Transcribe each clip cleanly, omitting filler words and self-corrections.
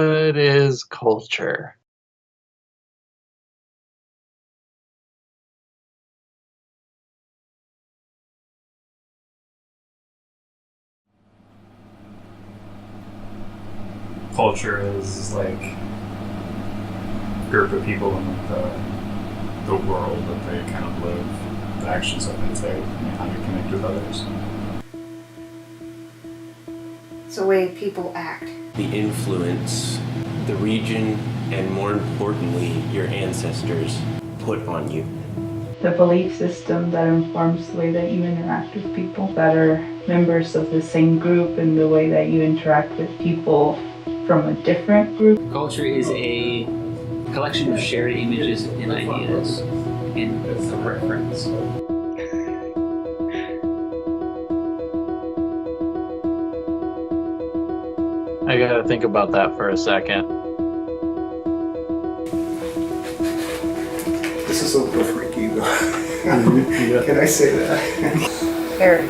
What is culture? Culture is like a group of people in the world that they kind of live, the actions that they take, and how they connect with others. It's the way people act. The influence the region and, more importantly, your ancestors put on you. The belief system that informs the way that you interact with people that are members of the same group and the way that you interact with people from a different group. Culture is a collection of shared images and ideas and a reference. I gotta think about that for a second. This is a little freaky though. Can I say that? Heritage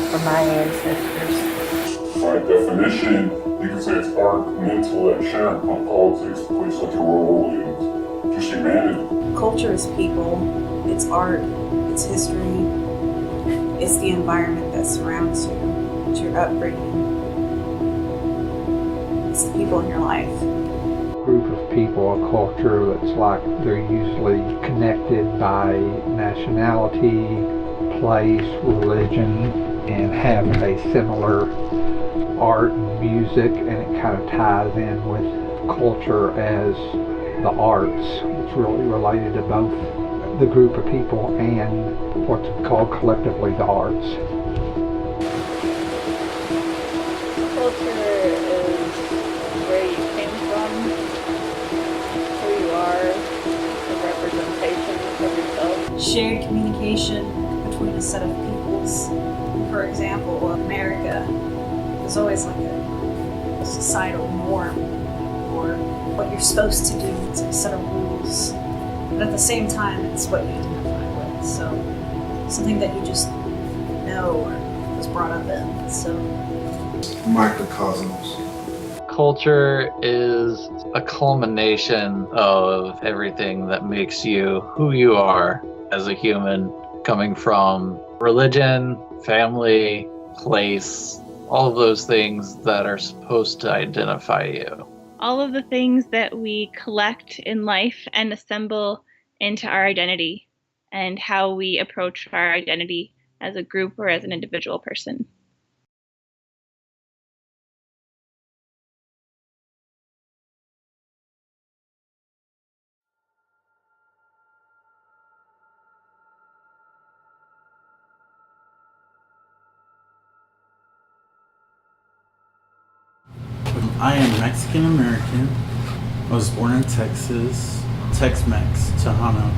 from my ancestors. By definition, you can say it's art and intellect sharing on politics, a place like your role and just humanity. Culture is people, it's art, it's history, it's the environment that surrounds you, it's your upbringing, it's the people in your life. Group of people, a culture that's like they're usually connected by nationality, place, religion, and have a similar art and music, and it kind of ties in with culture as the arts. It's really related to both the group of people and what's called collectively the arts. Culture is where you came from, who you are, a representation of yourself. Shared communication between a set of peoples. For example, America is always like a societal norm or what you're supposed to do. It's a set of rules, but at the same time, it's what you identify with. So something that you just know or was brought up in. So Microcosms. Culture is a culmination of everything that makes you who you are as a human, coming from religion, family, place, all of those things that are supposed to identify you. All of the things that we collect in life and assemble into our identity, and how we approach our identity as a group or as an individual person. I am Mexican American. I was born in Texas, Tex-Mex, Tejano.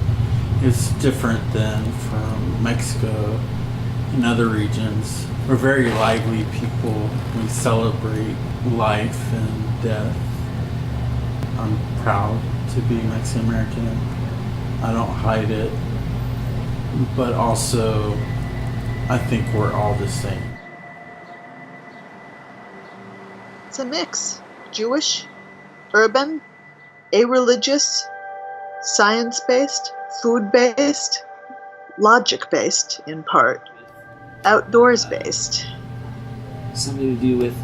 It's different than from Mexico and other regions. We're very lively people. We celebrate life and death. I'm proud to be Mexican American. I don't hide it, but also I think we're all the same. It's a mix. Jewish, urban, a-religious, science-based, food-based, logic-based in part, outdoors-based. Something to do with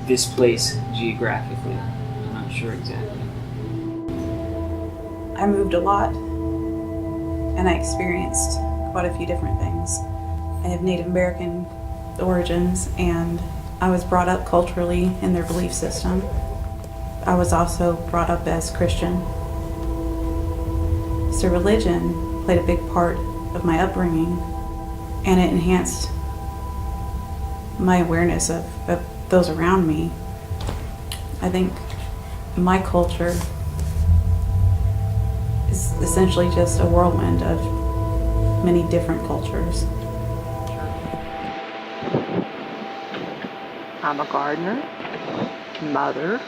this place geographically. I'm not sure exactly. I moved a lot and I experienced quite a few different things. I have Native American origins and I was brought up culturally in their belief system. I was also brought up as Christian. So religion played a big part of my upbringing, and it enhanced my awareness of those around me. I think my culture is essentially just a whirlwind of many different cultures. I'm a gardener, mother.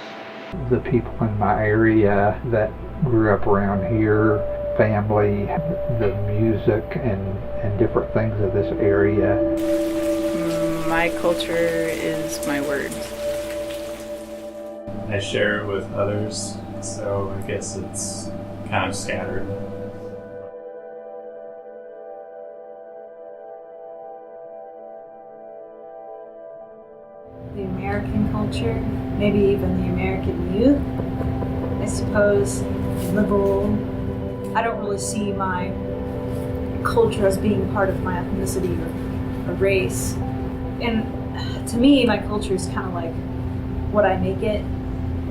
The people in my area that grew up around here, family, the music and different things of this area. My culture is my words. I share it with others, so I guess it's kind of scattered. The American culture, maybe even the American youth, I suppose, liberal. I don't really see my culture as being part of my ethnicity or race. And to me, my culture is kind of like what I make it.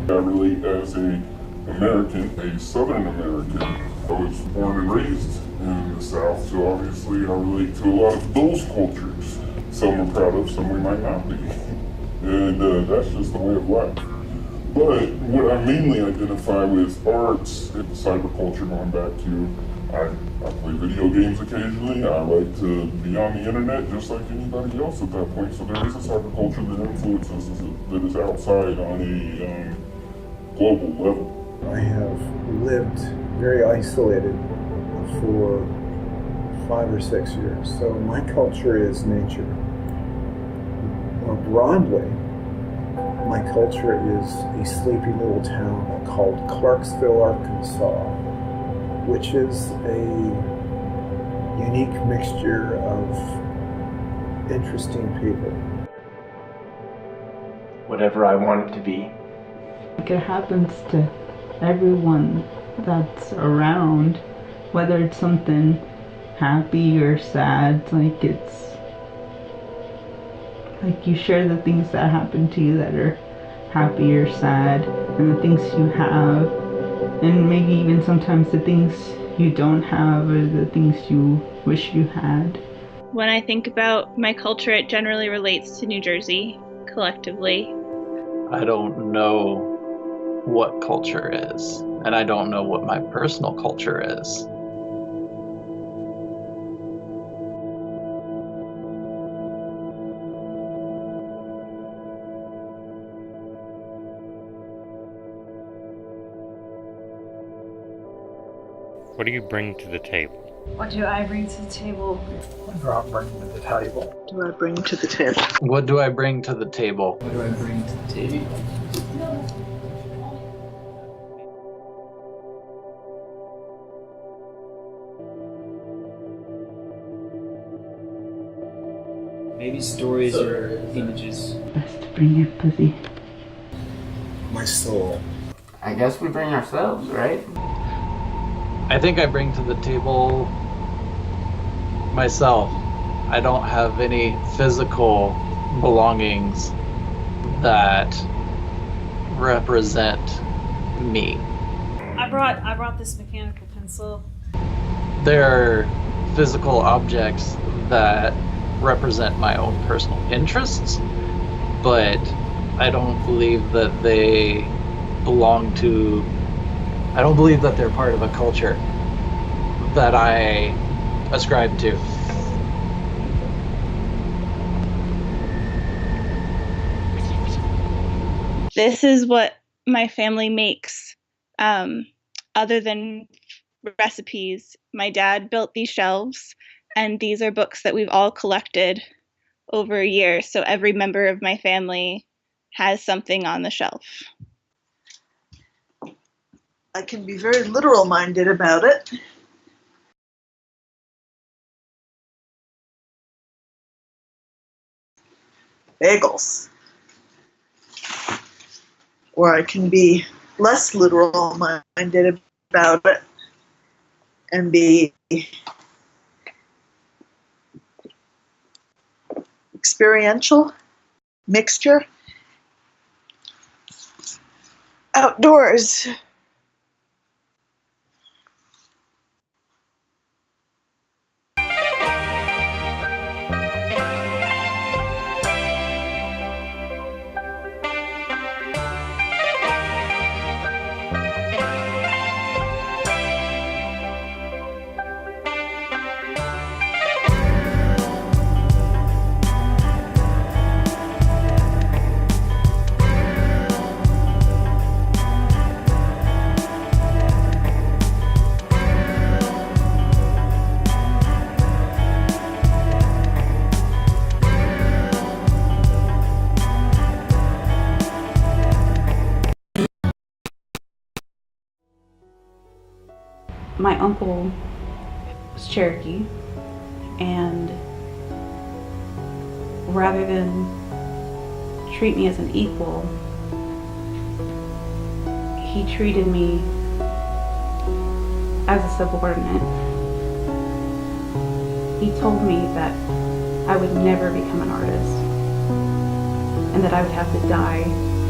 I relate as a American, a Southern American. I was born and raised in the South, so obviously I relate to a lot of those cultures. Some we're proud of, some we might not be. And that's just the way of life. But what I mainly identify with arts and cyberculture, going back to, I play video games occasionally. I like to be on the internet just like anybody else at that point. So there is a cyberculture that influences us, that is outside on a global level. I have lived very isolated for 5 or 6 years. So my culture is nature. More broadly, my culture is a sleepy little town called Clarksville, Arkansas, which is a unique mixture of interesting people. Whatever I want it to be. Like it happens to everyone that's around, whether it's something happy or sad, like it's like you share the things that happen to you that are happy or sad, and the things you have, and maybe even sometimes the things you don't have or the things you wish you had. When I think about my culture, it generally relates to New Jersey collectively. I don't know what culture is, and I don't know what my personal culture is. What do you bring to the table? What do I bring to the table? What do I bring to the table? Do I bring to the table? What do I bring to the table? What do I bring to the table? Maybe stories or images. Best to bring empathy. My soul. I guess we bring ourselves, right? I think I bring to the table myself. I don't have any physical belongings that represent me. I brought this mechanical pencil. There are physical objects that represent my own personal interests, but I don't believe that they belong to, I don't believe that they're part of a culture that I ascribe to. This is what my family makes. Other than recipes, my dad built these shelves, and these are books that we've all collected over a year. So every member of my family has something on the shelf. I can be very literal-minded about it. Bagels. Or I can be less literal-minded about it and be experiential, mixture, outdoors. My uncle was Cherokee, and rather than treat me as an equal, he treated me as a subordinate. He told me that I would never become an artist and that I would have to die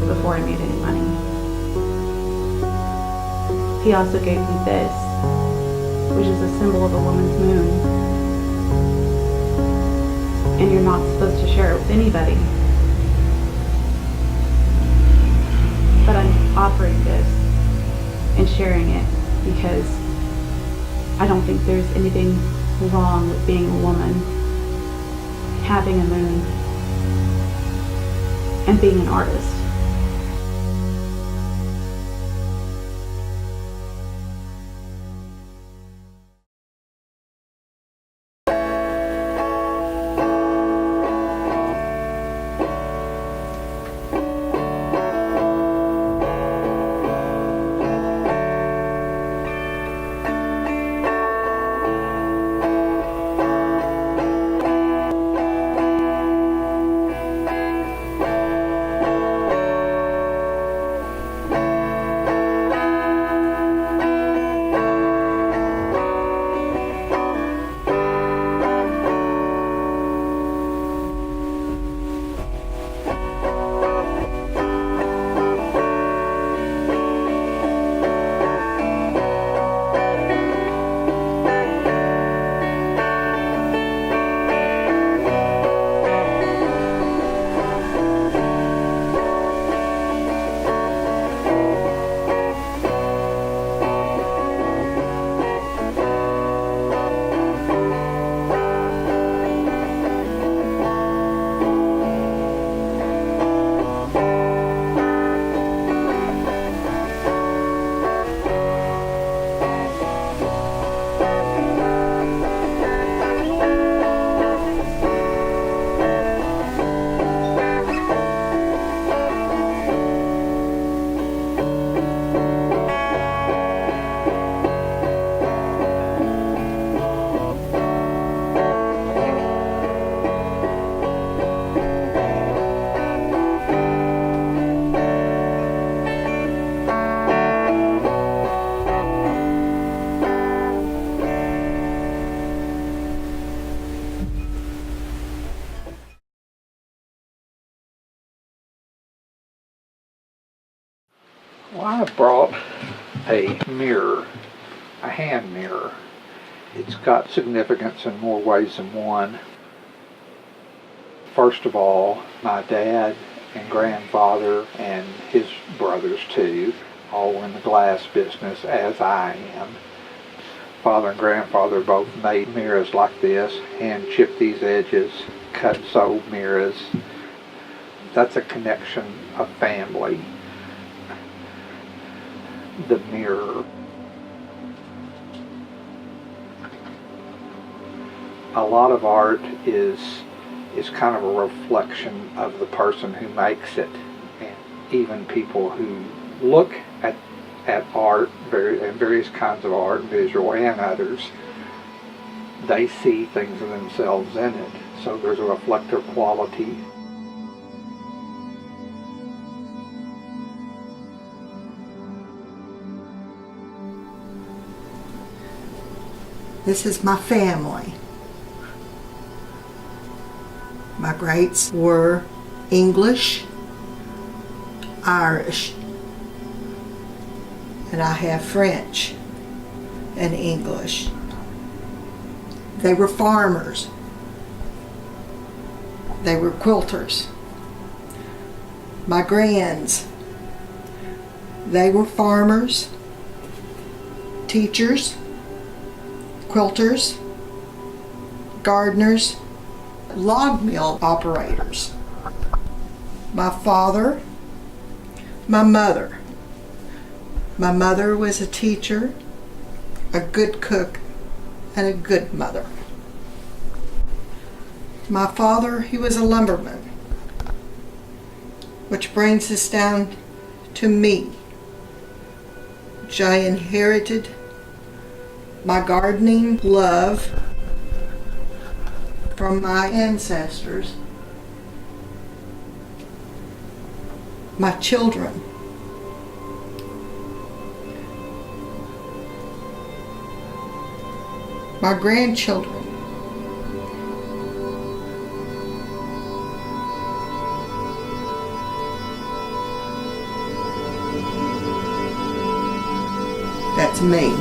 before I made any money. He also gave me this, which is a symbol of a woman's moon. And you're not supposed to share it with anybody. But I'm offering this and sharing it because I don't think there's anything wrong with being a woman, having a moon, and being an artist. Well, I brought a mirror, a hand mirror. It's got significance in more ways than one. First of all, my dad and grandfather and his brothers too, all were in the glass business as I am. Father and grandfather both made mirrors like this, hand chipped these edges, cut and sewed mirrors. That's a connection of family. The mirror. A lot of art is kind of a reflection of the person who makes it, and even people who look at art, and various kinds of art, visual and others, they see things of themselves in it. So there's a reflective quality. This is my family. My greats were English, Irish, and I have French and English. They were farmers. They were quilters. My grands, they were farmers, teachers, quilters, gardeners, log mill operators. My father, my mother. My mother was a teacher, a good cook, and a good mother. My father, he was a lumberman, which brings us down to me, which I inherited my gardening love from my ancestors, my children, my grandchildren, that's me.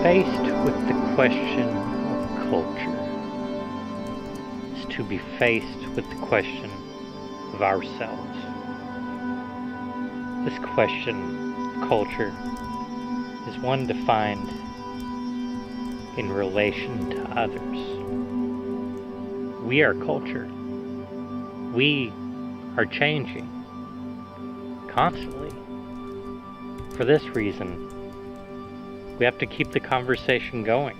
Faced with the question of culture is to be faced with the question of ourselves. This question of culture is one defined in relation to others. We are culture. We are changing constantly. For this reason, we have to keep the conversation going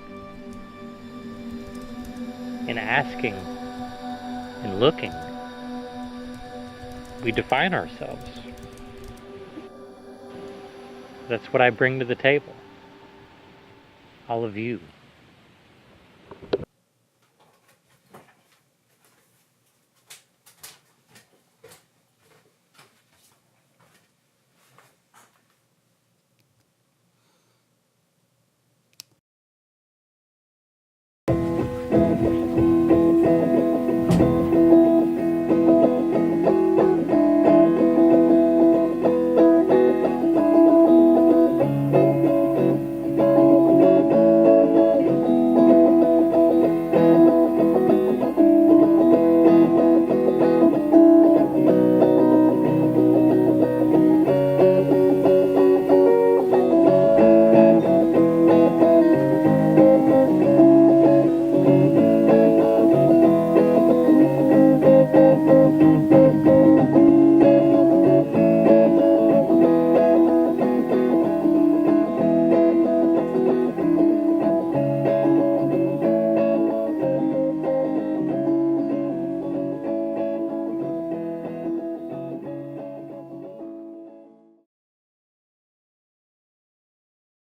and asking and looking. We define ourselves. That's what I bring to the table. All of you.